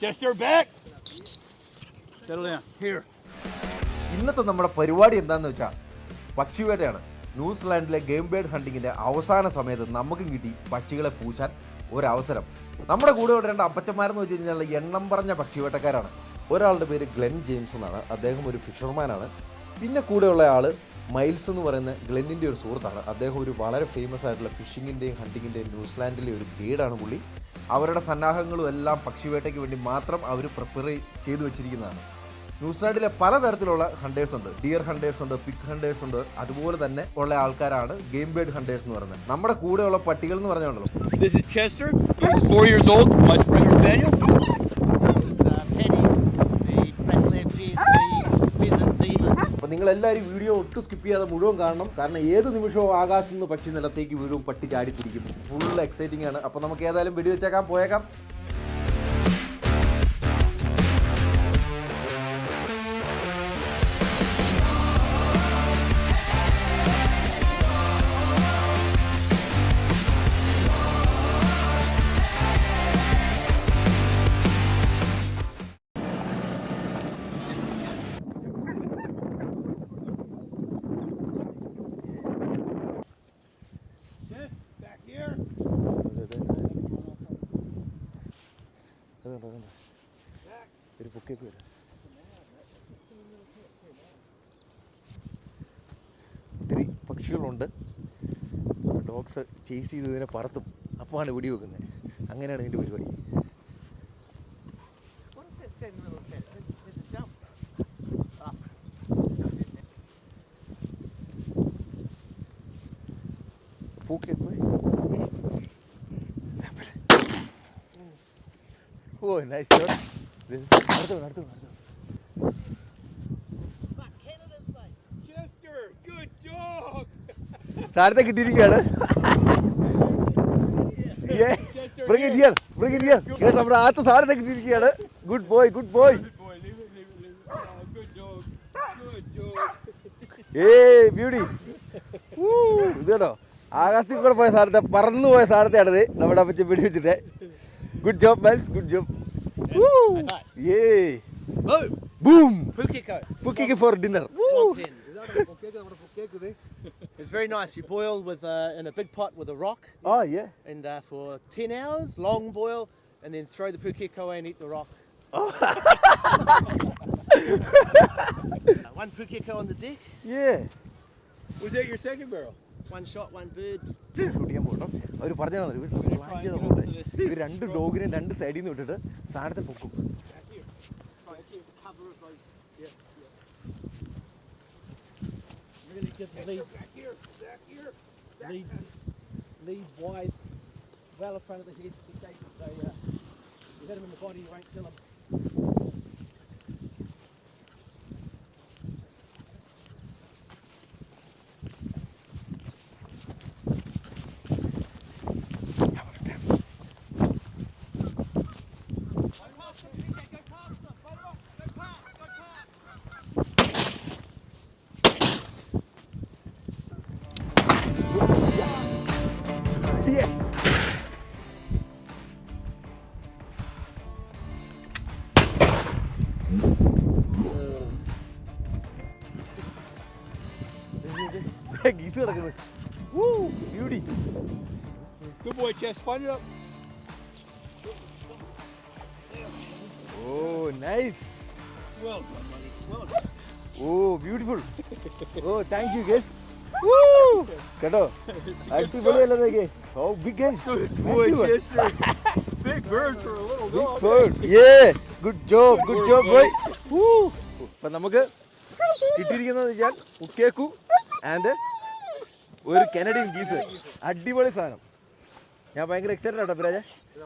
Chester, back. Settle down. Here. ഇന്നത്തെ നമ്മുടെ പരിപാടി എന്താണെന്ന് വെച്ചാൽ പക്ഷിവേട്ടയാണ്. ന്യൂസിലാൻഡിലെ ഗെയിം ബേർഡ് ഹണ്ടിങ്ങിൻ്റെ അവസാന സമയത്ത് നമുക്കും കിട്ടി പക്ഷികളെ പൂശാൻ ഒരവസരം. നമ്മുടെ കൂടെ ഇവിടെ രണ്ട് അപ്പച്ചന്മാരെന്ന് വെച്ച് കഴിഞ്ഞാൽ എണ്ണം പറഞ്ഞ പക്ഷിവേട്ടക്കാരാണ്. ഒരാളുടെ പേര് ഗ്ലെൻ ജെയിംസ് എന്നാണ്, അദ്ദേഹം ഒരു ഫിഷർമാനാണ്. പിന്നെ കൂടെയുള്ള ആൾ മൈൽസ് എന്ന് പറയുന്ന ഗ്ലെന്നിൻ്റെ ഒരു സുഹൃത്താണ്. അദ്ദേഹം ഒരു വളരെ ഫേമസ് ആയിട്ടുള്ള ഫിഷിങ്ങിൻ്റെയും ഹണ്ടിങ്ങിൻ്റെയും ന്യൂസിലാൻഡിലെ ഒരു ഗൈഡാണ് പുള്ളി. അവരുടെ സന്നാഹങ്ങളും എല്ലാം പക്ഷിവേട്ടയ്ക്ക് വേണ്ടി മാത്രം അവർ പ്രിപ്പയർ ചെയ്തു വെച്ചിരിക്കുന്നതാണ്. ന്യൂസിലാൻഡിലെ പലതരത്തിലുള്ള ഹണ്ടേഴ്സ് ഉണ്ട്. ഡിയർ ഹണ്ടേഴ്സ് ഉണ്ട്, പിഗ് ഹണ്ടേഴ്സ് ഉണ്ട്. അതുപോലെ തന്നെ ഉള്ള ആൾക്കാരാണ് ഗെയിം ബേർഡ് ഹണ്ടേഴ്സ് എന്ന് പറയുന്നത്. നമ്മുടെ കൂടെയുള്ള പട്ടികൾ എന്ന് പറഞ്ഞുണ്ടല്ലോ. This is Chester. He's 4 years old. My Springer Spaniel. This is Penny, the black-leg GSP Pheasant demon. അപ്പോൾ നിങ്ങളെല്ലാവരും വീഡിയോ ഒട്ടും സ്കിപ്പ് ചെയ്യാതെ മുഴുവൻ കാണണം. കാരണം ഏത് നിമിഷവും ആകാശത്ത് നിന്ന് പക്ഷി നിലത്തേക്ക് വീഴും, പട്ടി ചാടിത്തിരിക്കും. ഫുൾ എക്സൈറ്റിംഗ് ആണ്. അപ്പോൾ നമുക്ക് ഏതായാലും വെടിവെച്ചേക്കാം, പോയേക്കാം. ഒരു പൊക്കേക്ക് വരാം. ഒത്തിരി പക്ഷികളുണ്ട്. ഡോഗ്സ് ചേസ് ചെയ്ത് ഇതിനെ പറത്തും, അപ്പോഴാണ് വെടി വെക്കുന്നത്. അങ്ങനെയാണ് ഇതിൻ്റെ പരിപാടി. പൂക്കേക്ക് ഓ നൈസ് ഷോട്ട്. അടുത്ത താഴത്തെ കിട്ടിയിരിക്കുകയാണ്. കേട്ടോ, നമ്മുടെ ആദ്യത്തെ സാധനത്തെ കിട്ടിയിരിക്കുകയാണ്. Good boy, good boy. Beauty. ഇത് കേട്ടോ, ആകാശത്തിൽ കൂടെ പോയ സാധനത്തെ, പറന്നു പോയ സാധനത്തെയാണത് നമ്മുടെ അപ്പച്ചൻ പിടി വെച്ചിട്ട്. Good job, Miles. Good job. Woo! Yay! Boom! Pukiko for dinner. Woo! It's very nice. You boil with in a big pot with a rock. Oh yeah. And for 10 hours, long boil, and then throw the pukeko and eat the rock. Oh. One pukeko on the deck. Yeah. Was that your second barrel? One shot, one bird. ഷൂട്ടിയാൻ പോകണം. അവർ പറഞ്ഞാൽ ഇവർ രണ്ട് ഡോഗിനെ രണ്ട് സൈഡിൽ നിന്ന് വിട്ടിട്ട് സാധനത്തെ പൊക്കും. Really give the lead wide, well in front of the head. So you hit him in the body, you won't kill him. Yes. ഗീസ് കിടക്കുന്നത്. Beauty. Good boy, Chess. Find it up. Oh, nice. Well done, buddy. Well done. Oh, beautiful. Oh, thank you, guys. കേട്ടോ, അടിപൊളിയല്ലേ? Oh, big guy. Good boy, Chester. Big bird for a little dog. Big bird. Yeah. Good job. Good job, boy. അപ്പൊ നമുക്ക് കിട്ടിയിരിക്കുന്നത് വെച്ചാൽ ഉക്കേക്കു and ഒരു Canadian ഗീസ്. അടിപൊളി സാധനം. ഞാൻ ഭയങ്കര എക്സൈറ്റഡ് ആട്ടോ പിരാജ.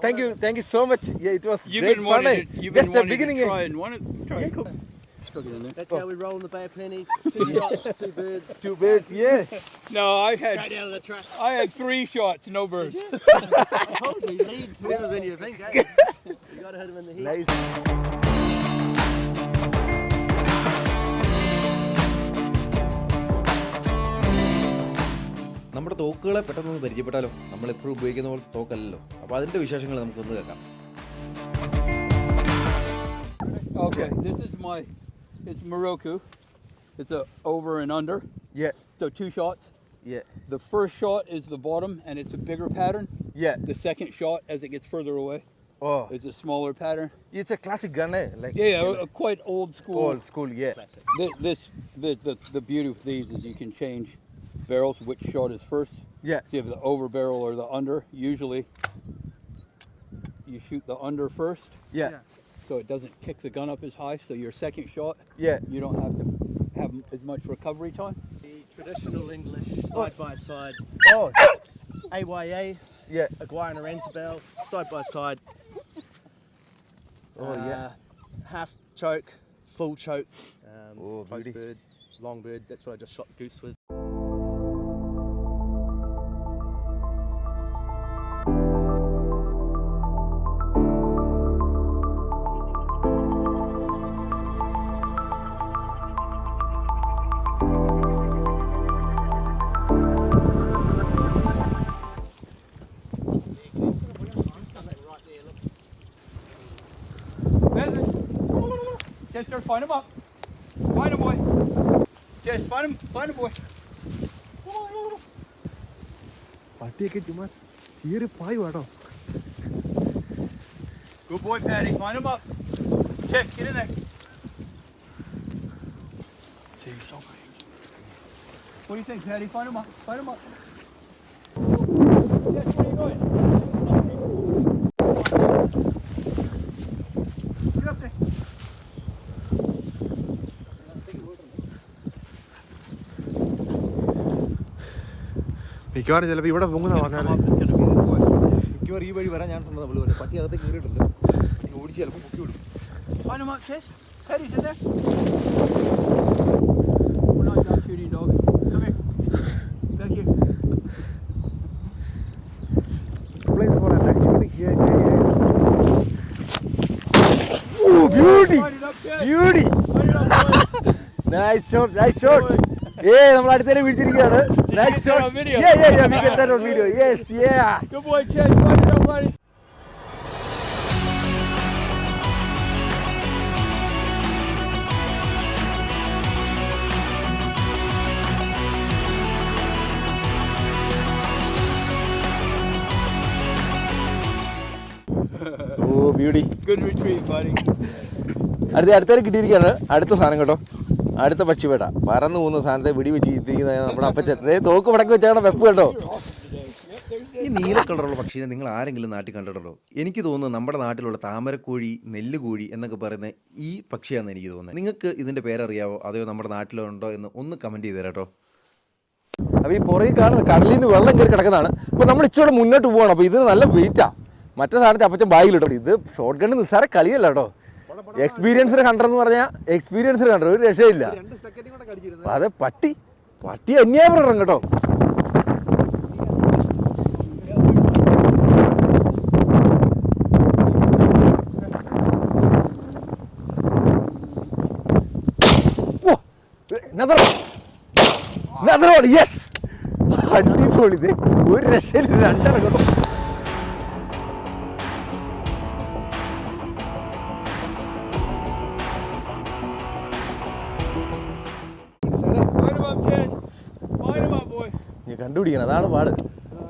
Thank you so much. Yeah, it was great fun. Just the beginning. Try and cook. That's how we roll in the Bay of Plenty. 2 shots, 2 birds. 2 birds, yeah. No, Straight out of the truck. I had 3 shots, no birds. I told you, you lead further than you think, eh? You got to hit him in the head. Nice. നമ്മുടെ തോക്കുകളെ പെട്ടെന്ന് പരിചയപ്പെട്ടാലോ. നമ്മളെപ്പോഴും ഉപയോഗിക്കുന്ന പോലത്തെ തോക്കല്ലല്ലോ. അപ്പോൾ അതിൻ്റെ വിശേഷങ്ങൾ നമുക്കൊന്ന് കേൾക്കാം. Okay, this is it's Morocco. It's a over and under. Yeah, So 2 shots. yeah, The first shot is the bottom, and it's a bigger pattern. yeah. The second shot, as it gets further away, Oh, is a smaller pattern. it's a classic gun, eh? Like Yeah, a quite old school. old school, yeah. The beauty of these is you can change barrels, which shot is first. Yeah. So you have the over barrel or the under. Usually, you shoot the under first, Yeah, so it doesn't kick the gun up as high. So your second shot, yeah. you don't have to have as much recovery time. The traditional English side by side Oh, AYA, yeah. Aguirre and Arensabel, side by side. Oh, yeah. Half choke, full choke, Oh, close beauty. bird, long bird. That's what I just shot the goose with. Pheasant. Chester, find him up. Find him, boy. Chester, find him. Find him, boy. പട്ടിയൊക്കെ ചുമ്മാ ചീറി പായു കേട്ടോ. Good boy, Patty. Find him up. Chest, get in there. What do you think, Patty? Find him up. Find him up. Chest, where are you going? Get up there. മിക്കവാറും ചിലപ്പോൾ ഇവിടെ പൊങ്ങുന്ന Come പറഞ്ഞാൽ up. It's going to be this way. മിക്കവാറും ഈ വഴി വരാൻ chance ഉണ്ട് നമ്മൾ പട്ടി അകത്തേക്ക് കയറിയിട്ടുണ്ട്. ഓടിച്ച് ചിലപ്പോൾ പൊക്കി വിടും. Find him up, Chest. Patty's in there. We're not done shooting, dog. Come here. Back here. place for an activity here. Oh, beauty! Find it up, Chest. Beauty! Find it up, boy. Nice shot, nice shot. ഏയ് നമ്മൾ അടുത്തേക്ക് പിടിച്ചിരിക്കുകയാണ്. Nice get that shot. on video? Yeah, yeah, yeah. We get that on video. Yes, yeah. Good boy, Chest. Find it up, buddy. Oh, beauty. Good retrieve, buddy. അടുത്തേക്ക് കിട്ടിയിരിക്കുകയാണ് അടുത്ത സാധനം കേട്ടോ. അടുത്ത പക്ഷിവേട്ട പറന്നു പോകുന്ന സാധനത്തെ വെടി വെച്ച് ഇരിക്കുന്ന നമ്മുടെ അപ്പച്ചൻ തോക്ക് പടക്കി വെച്ചാണ് വെപ്പ് കേട്ടോ. ഈ നീല കളറുള്ള പക്ഷീനെ നിങ്ങൾ ആരെങ്കിലും നാട്ടിൽ കണ്ടിട്ടുണ്ടോ? എനിക്ക് തോന്നുന്നു നമ്മുടെ നാട്ടിലുള്ള താമരക്കോഴി, നെല്ലുകോഴി എന്നൊക്കെ പറയുന്ന ഈ പക്ഷിയാണെന്ന് എനിക്ക് തോന്നുന്നത്. നിങ്ങൾക്ക് ഇതിൻ്റെ പേരറിയാവോ അതെയോ നമ്മുടെ നാട്ടിലുണ്ടോ എന്ന് ഒന്ന് കമൻറ്റ് ചെയ്ത് തരാം കേട്ടോ. അപ്പോൾ ഈ പുറകെ കാണുന്ന കടലിൽ നിന്ന് വെള്ളം കയറി കിടക്കുന്നതാണ്. അപ്പോൾ നമ്മൾ ഇച്ചിരി മുന്നോട്ട് പോകണം. അപ്പോൾ ഇതിന് നല്ല വെയിറ്റാണ്. മറ്റേ സാധനത്തെ അപ്പച്ചൻ ബാഗിലിട്ടോ. ഇത് ഷോർട്ട് ഗണ്ണ് നിസ്സാര കളിയല്ല കേട്ടോ. എക്സ്പീരിയൻസ്ഡ് ഹണ്ടർ എന്ന് പറഞ്ഞാൽ എക്സ്പീരിയൻസ്ഡ് ഹണ്ടർ ഒരു രക്ഷയില്ല. അതെ പട്ടി അന്യായം കേട്ടോ. യെസ്, അടിപൊളി. ഇത് ഒരു രക്ഷയില്ല, രണ്ടെണ്ണം കേട്ടോ. Find him up, Chest. Find him up, boy. നീ കണ്ടുപിടിക്കണം, അതാണ് പാട്.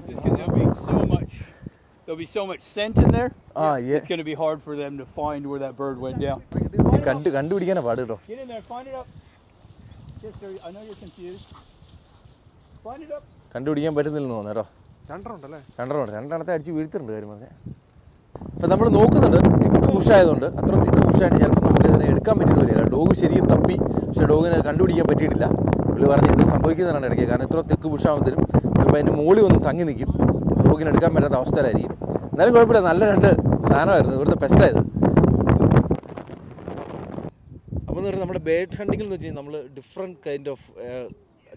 Just 'cause there'll be so much scent in there. It's going to be hard for them to find where that bird went down. കണ്ടുപിടിക്കാനാ പാട് കേട്ടോ. Get in there, find it up. Chester, I know you're confused. Find it up. കണ്ടുപിടിക്കാൻ പറ്റുന്നില്ലെന്ന് തോന്നുന്നു കേട്ടോ. രണ്ടെണ്ണമുണ്ടല്ലേ? രണ്ടെണ്ണത്തെ അടിച്ച് വീഴ്ത്തിട്ടുണ്ട് കാര്യം പറഞ്ഞാൽ. അപ്പം നമ്മൾ നോക്കുന്നുണ്ട് തിക്ക് പുഷായതുകൊണ്ട്. അത്ര തിക്ക് പുഷായിട്ട് ചിലപ്പോൾ നമുക്ക് ഇതിനെ എടുക്കാൻ പറ്റുന്ന വരില്ല. ഡോഗ് ശരിക്കും തപ്പി, പക്ഷേ ഡോഗിനെ കണ്ടുപിടിക്കാൻ പറ്റിയിട്ടില്ല. പുള്ളി പറഞ്ഞ് ഇത് സംഭവിക്കുന്നതാണ് ഇടയ്ക്ക്. കാരണം ഇത്ര തിക്ക് പുഷാകുമ്പോഴത്തേനും ചിലപ്പോൾ അതിൻ്റെ മുകളിൽ വന്ന് തങ്ങി നിൽക്കും. ഡോഗിന് എടുക്കാൻ പറ്റാത്ത അവസ്ഥയിലായിരിക്കും. എന്നാലും കുഴപ്പമില്ല, നല്ല രണ്ട് സാധനമായിരുന്നു ഇവിടുത്തെ പെസ്റ്റായത്. അപ്പോൾ എന്ന് പറഞ്ഞാൽ നമ്മുടെ ബേർഡ് ഹണ്ടിങ്ങിൽ എന്ന് വെച്ച് കഴിഞ്ഞാൽ നമ്മൾ ഡിഫറെൻറ്റ് കൈൻഡ് ഓഫ്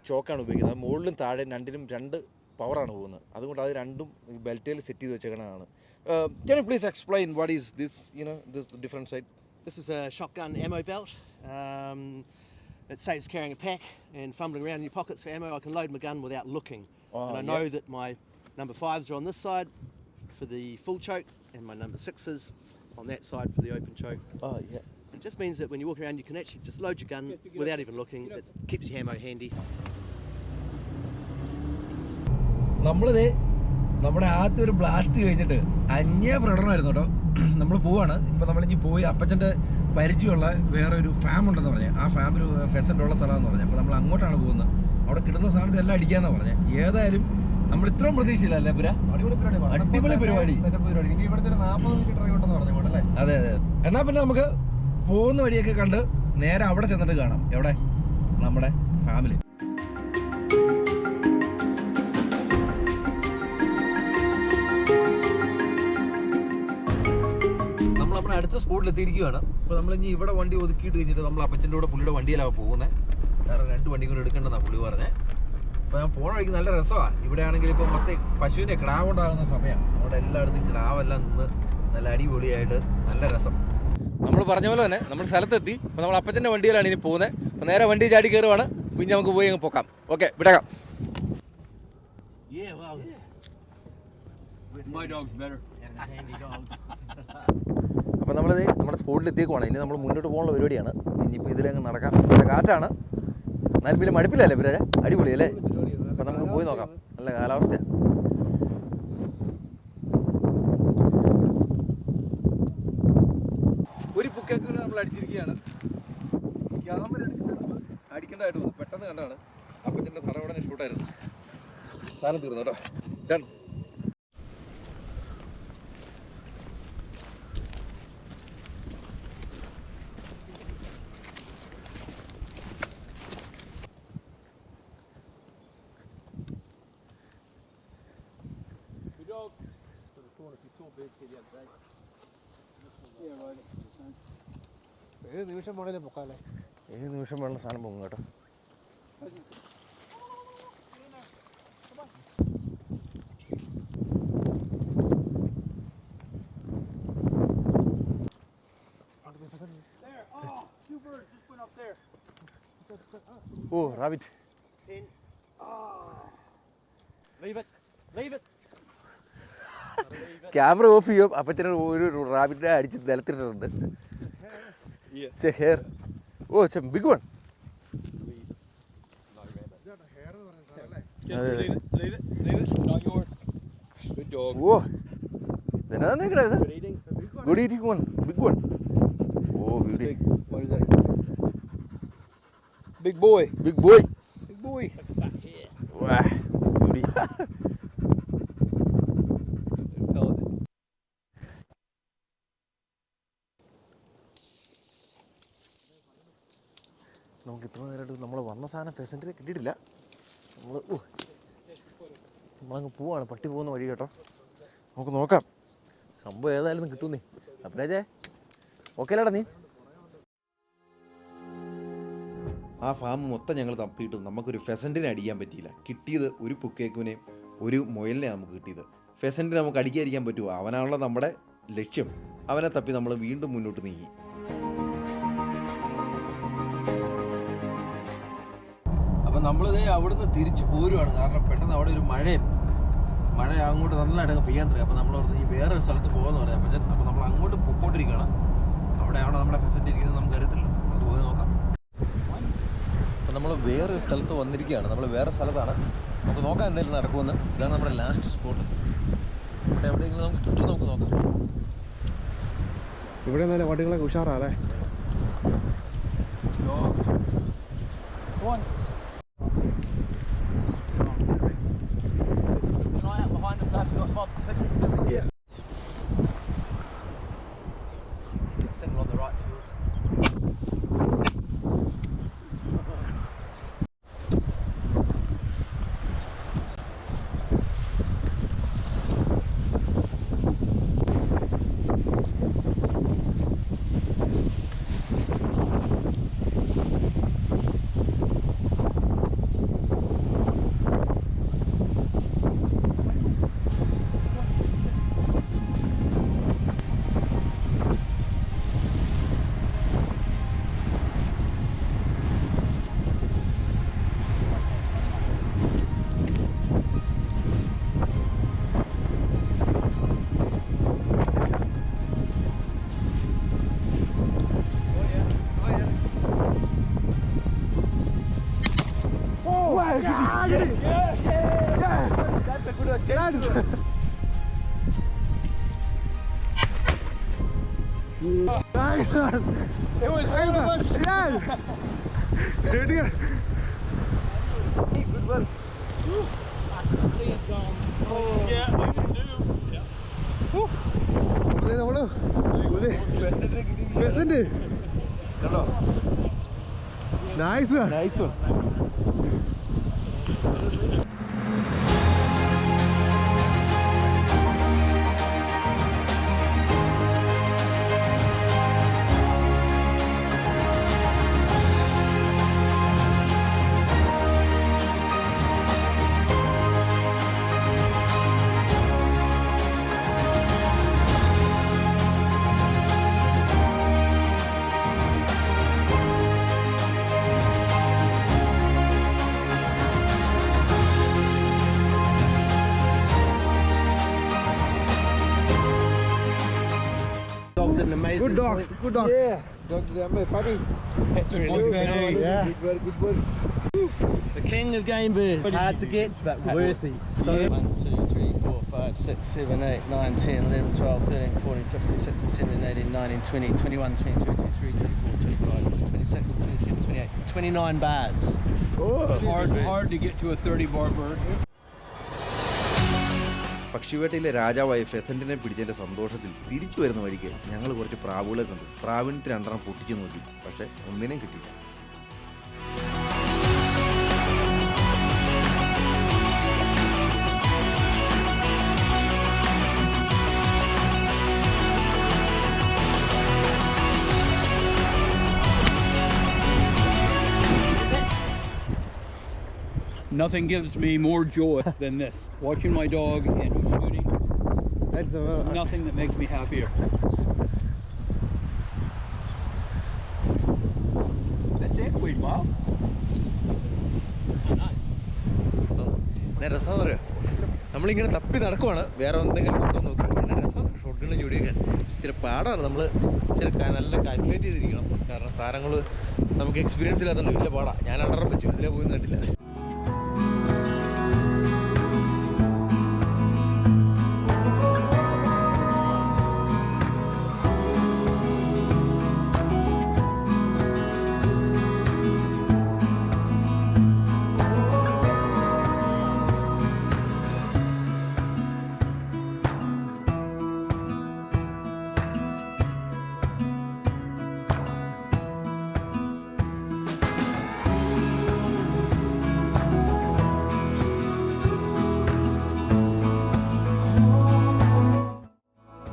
ചോക്കാണ് ഉപയോഗിക്കുന്നത്. മുകളിലും താഴെ രണ്ടിനും രണ്ട് പവറാണ് പോകുന്നത്. അതുകൊണ്ട് അത് രണ്ടും ബെൽറ്റിൽ സെറ്റ് ചെയ്ത് വെച്ചേക്കണതാണ്. Can you please explain what is this, this different side? This is a shotgun ammo belt. It saves carrying a pack and fumbling around in your pockets for ammo. I can load my gun without looking. And I know that my number 5s are on this side for the full choke and my number 6s on that side for the open choke. Oh, yeah. It just means that when you walk around, you can actually just load your gun without even looking. It keeps your ammo handy. നമ്മളിത് നമ്മുടെ ആദ്യത്തെ ഒരു blast കഴിഞ്ഞിട്ട് അന്യ പ്രകടനമായിരുന്നു കേട്ടോ. നമ്മൾ പോവാണ് ഇപ്പം. നമ്മളിഞ്ഞ് പോയി അപ്പച്ചൻ്റെ പരിചയമുള്ള വേറെ ഒരു ഫാം ഉണ്ടെന്ന് പറഞ്ഞത്. ആ ഫാമിൽ ഫെസൻ്റ് ഉള്ള സ്ഥലമാണെന്ന് പറഞ്ഞത്. അപ്പോൾ നമ്മൾ അങ്ങോട്ടാണ് പോകുന്നത്. അവിടെ കിട്ടുന്ന സാധനത്തെ എല്ലാം അടിക്കാന്നാണ് പറഞ്ഞത്. ഏതായാലും നമ്മൾ ഇത്രയും പ്രതീക്ഷയില്ല അല്ലേ പുര? അടിപൊളി പരിപാടി. അതെ അതെ. എന്നാൽ പിന്നെ നമുക്ക് പോകുന്ന വഴിയൊക്കെ കണ്ട് നേരെ അവിടെ ചെന്നിട്ട് കാണാം. എവിടെ? നമ്മുടെ ഫാമിലി. നമ്മൾ അടുത്ത സ്പോട്ടിൽ എത്തിയിരിക്കുകയാണ്. അപ്പോൾ നമ്മളിനി ഇവിടെ വണ്ടി ഒതുക്കിയിട്ട് കഴിഞ്ഞിട്ട് നമ്മൾ അപ്പച്ചൻ്റെ കൂടെ പുള്ളിയുടെ വണ്ടിയിലാണ് പോകുന്നത്. വേറെ 2 വണ്ടി കൂടെ എടുക്കേണ്ടതാണ് പുള്ളി പറഞ്ഞത്. അപ്പോൾ ഞാൻ പോണ വഴിക്ക് നല്ല രസമാണ്. ഇവിടെ ആണെങ്കിൽ ഇപ്പോൾ മൊത്തം പശുവിൻ്റെ കിടാവ് ഉണ്ടാകുന്ന സമയമാണ്. അവിടെ എല്ലായിടത്തും കിടാവെല്ലാം നിന്ന് നല്ല അടിപൊളിയായിട്ട് നല്ല രസം. നമ്മൾ പറഞ്ഞ പോലെ തന്നെ നമ്മൾ സ്ഥലത്തെത്തി. അപ്പോൾ നമ്മൾ അപ്പച്ചൻ്റെ വണ്ടിയിലാണ് ഇനി പോകുന്നത്. അപ്പോൾ നേരെ വണ്ടി ചാടി കയറുവാണ്. പിന്നെ നമുക്ക് പോയി അങ്ങ് പോക്കാം. ഓക്കെ, വിടാം. അപ്പോൾ നമ്മളിത് നമ്മുടെ സ്പോട്ടിൽ എത്തിയേക്കുവാണ്. ഇനി നമ്മൾ മുന്നോട്ട് പോകാനുള്ള പരിപാടിയാണ്. ഇനിയിപ്പോൾ ഇതിലങ്ങ് നടക്കാം. നല്ല കാറ്റാണ്, എന്നാലും വലിയ മടുപ്പില്ലല്ലേ പിന്നെ? അടിപൊളി അല്ലേ? അപ്പോൾ നമുക്ക് പോയി നോക്കാം. നല്ല കാലാവസ്ഥയാണ്. ഒരു പുക്കേക്കൂന് നമ്മൾ അടിച്ചിരിക്കുകയാണ്. ക്യാമറ അടിക്കേണ്ടതായിട്ട് വന്നു. പെട്ടെന്ന് കണ്ടാണ്. അപ്പച്ചൻ്റെ സ്ഥലം ഉടനെ ഷൂട്ടായിരുന്നു. സാധനം തീർന്നു കേട്ടോ. ഡൺ. ഏത് നിമിഷം വേണേലും പൊക്കാല്ലേ? ഏത് നിമിഷം വേണ്ട സാധനം പോകും കേട്ടോ. ഓ റാബിറ്റ്. ക്യാമറ ഓഫ് ചെയ്യും. അപ്പച്ചനെ ഒരു റാബിറ്റിനെ അടിച്ച് നിലത്തിട്ടുണ്ട്. ഹെയർ. Oh big one. ഓ ഇതെന്നാ ഇത്? Good eating one. Big one. Oh beauty. Big boy. Big boy. Big boy. Wow. Beauty. നമുക്ക് ഇത്ര നേരമായിട്ട് നമ്മൾ വന്ന സാധനം ഫെസൻറ്റിനെ കിട്ടിയിട്ടില്ല. നമ്മളങ്ങ് പോവാണ്. പട്ടി പോകുന്ന വഴി കേട്ടോ. നമുക്ക് നോക്കാം സംഭവം ഏതായാലും കിട്ടുന്നേ. അപ്പഴേ ഓക്കെ അല്ലേടാ നീ? ആ ഫാം മൊത്തം ഞങ്ങൾ തപ്പിയിട്ടും നമുക്കൊരു ഫെസൻറ്റിനെ അടിക്കാൻ പറ്റിയില്ല. കിട്ടിയത് ഒരു പുക്കേക്കുവിനെയും ഒരു മുയലിനെ നമുക്ക് കിട്ടിയത്. ഫെസൻറ്റിനെ നമുക്ക് അടിക്കാതിരിക്കാൻ പറ്റുമോ? അവനാണല്ലോ നമ്മുടെ ലക്ഷ്യം. അവനെ തപ്പി നമ്മൾ വീണ്ടും മുന്നോട്ട് നീങ്ങി. അപ്പം നമ്മളിതേ അവിടുന്ന് തിരിച്ച് പോരുവാണ്. കാരണം പെട്ടെന്ന് അവിടെ ഒരു മഴ അങ്ങോട്ട് നല്ലതായിട്ട് പെയ്യാൻ തുടങ്ങി. അപ്പോൾ നമ്മളവിടുന്ന് ഈ വേറെ സ്ഥലത്ത് പോകുമെന്ന് പറയാം. അപ്പോൾ നമ്മൾ അങ്ങോട്ട് പൊക്കോണ്ടിരിക്കുകയാണ്. അവിടെയാണോ നമ്മുടെ ഫെസൻറ്റ് ഇരിക്കുന്നത് നമുക്ക് അറിയത്തില്ല. നമുക്ക് പോയി നോക്കാം. അപ്പോൾ നമ്മൾ വേറൊരു സ്ഥലത്ത് വന്നിരിക്കുകയാണ്. നമ്മൾ വേറെ സ്ഥലത്താണ്. നമുക്ക് നോക്കാം എന്തെങ്കിലും നടക്കുമെന്ന്. ഇതാണ് നമ്മുടെ ലാസ്റ്റ് സ്പോട്ട്. ഇവിടെ എവിടെയെങ്കിലും നമുക്ക് കിട്ടുമെന്ന് നമുക്ക് നോക്കാം. ഇവിടെ നല്ല വണ്ടികളൊക്കെ ഉഷാറല്ലേ? Lads! Nice one! It was one of us. Yeah! Good. Good work. Yeah, we can do. Yeah. Pheasant. Nice one. Nice one. Did an amazing Good dogs. point. Good dogs. Yeah. Dr. Funny. That's really Good good. man. Yeah. Good work. Good work. The king of game birds. Hard to get, but worthy. So 1, 2, 3, 4, 5, 6, 7, 8, 9, 10, 11, 12, 13, 14, 15, 16, 17, 18, 19, 20, 21, 22, 23, 24, 25, 26, 27, 28, 29 bars. Hard to get to a 30 bar bird. പക്ഷിവേട്ടയിലെ രാജാവായ ഫെസന്റിനെ പിടിച്ചതിന്റെ സന്തോഷത്തിൽ തിരിച്ചു വരുന്ന വഴിക്ക് ഞങ്ങൾ കുറച്ച് പ്രാവുകളെ കണ്ടു. പ്രാവിന് 2 പൊട്ടിച്ചു നോക്കി, പക്ഷെ ഒന്നിനെയും കിട്ടിയില്ല. Nothing gives me more joy than this. Watching my dog and shooting. That's Nothing that makes me happier. That's it, wait, Miles. എന്നാ രസമാണെന്ന് പറയാം, നമ്മളിങ്ങനെ തപ്പി നടക്കുവാണ് വേറെ എന്തെങ്കിലും കൊണ്ടോ നോക്കി. എന്നാ രസമാണ് ഷോട്ട് ഗണ്ണിൽ ജോഡിയൊക്കെ. ഇച്ചിരി പാടാണ്, നമ്മൾ ഇച്ചിരി നല്ല കാൽക്കുലേറ്റ് ചെയ്തിരിക്കണം. കാരണം സാധനങ്ങൾ നമുക്ക് എക്സ്പീരിയൻസ് ഇല്ലാത്തതുകൊണ്ട് വലിയ പാടാണ്. ഞാൻ അണ്ടറം വെച്ചു, ഇതിലെ പോയി കണ്ടില്ല.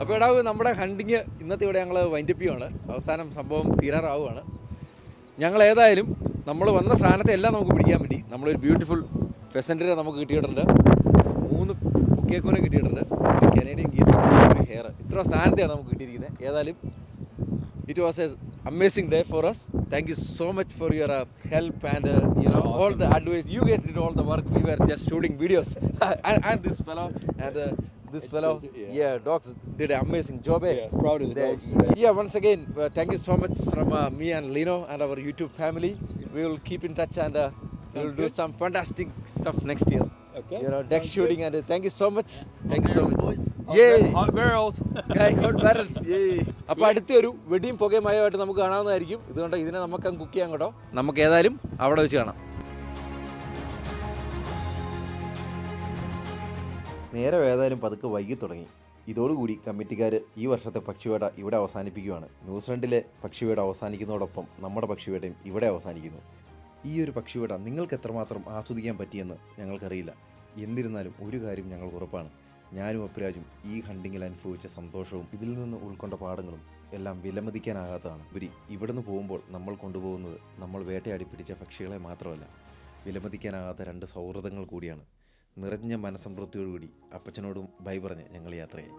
അപ്പോൾ എടാവ് നമ്മുടെ ഹണ്ടിങ് ഇന്നത്തെ ഇവിടെ ഞങ്ങൾ വൈൻഡപ്പ് ചെയ്യുകയാണ്. അവസാനം സംഭവം തീരാറാവുകയാണ്. ഞങ്ങൾ ഏതായാലും നമ്മൾ വന്ന സാധനത്തെ എല്ലാം നമുക്ക് പിടിക്കാൻ പറ്റി. നമ്മളൊരു ബ്യൂട്ടിഫുൾ ഫെസൻറ്റിനെ നമുക്ക് കിട്ടിയിട്ടുണ്ട്, 3 പൊക്കിയേക്കോനെ കിട്ടിയിട്ടുണ്ട്, ഒരു കനേഡിയൻ ഗീസ്, ഒരു ഹെയർ. ഇത്ര സാധനത്തെയാണ് നമുക്ക് കിട്ടിയിരിക്കുന്നത്. ഏതായാലും it was an amazing day for us. Thank you so much for your help and all the advice. You guys did all the work. We were just shooting videos. and this fellow and this fellow, dogs did an amazing job. Yeah, proud of the dogs. Yeah, once again, thank you so much from me and Lino and our YouTube family. We will keep in touch and we will do some fantastic stuff next year. Okay. Duck shooting and thank you so much. Thank you so much. Hot barrels. Hot barrels. അപ്പോൾ അടുത്തൊരു വെടിയും പുകയുമായിട്ട് നമുക്ക് കാണാവുന്നതായിരിക്കും. ഇതുകൊണ്ട് ഇതിനെ നമുക്ക് cook ചെയ്യാൻ കേട്ടോ. നമുക്ക് ഏതായാലും അവിടെ വെച്ച് കാണാം. നേരെ ഏതായാലും പതുക്കെ വൈകി തുടങ്ങി. ഇതോടുകൂടി കമ്മിറ്റിക്കാർ ഈ വർഷത്തെ പക്ഷിവേട്ട ഇവിടെ അവസാനിപ്പിക്കുകയാണ്. ന്യൂസിലൻഡിലെ പക്ഷിവേട്ട അവസാനിക്കുന്നതോടൊപ്പം നമ്മുടെ പക്ഷിവേട്ടയും ഇവിടെ അവസാനിക്കുന്നു. ഈ ഒരു പക്ഷിവേട്ട നിങ്ങൾക്ക് എത്രമാത്രം ആസ്വദിക്കാൻ പറ്റിയെന്ന് ഞങ്ങൾക്കറിയില്ല. എന്നിരുന്നാലും ഒരു കാര്യം ഞങ്ങൾക്ക് ഉറപ്പാണ്, ഞാനും അപ്രാജും ഈ ഹണ്ടിങ്ങിൽ അനുഭവിച്ച സന്തോഷവും ഇതിൽ നിന്ന് ഉൾക്കൊണ്ട പാഠങ്ങളും എല്ലാം വിലമതിക്കാനാകാത്തതാണ്. ഇവിടുന്ന് പോകുമ്പോൾ നമ്മൾ കൊണ്ടുപോകുന്നത് നമ്മൾ വേട്ടയാടി പിടിച്ച പക്ഷികളെ മാത്രമല്ല, വിലമതിക്കാനാകാത്ത 2 സൗഹൃദങ്ങൾ കൂടിയാണ്. നിറഞ്ഞ മനസ്സംതൃപ്തിയോടുകൂടി അപ്പച്ചനോടും ബൈ പറഞ്ഞ് ഞങ്ങൾ യാത്രയായി.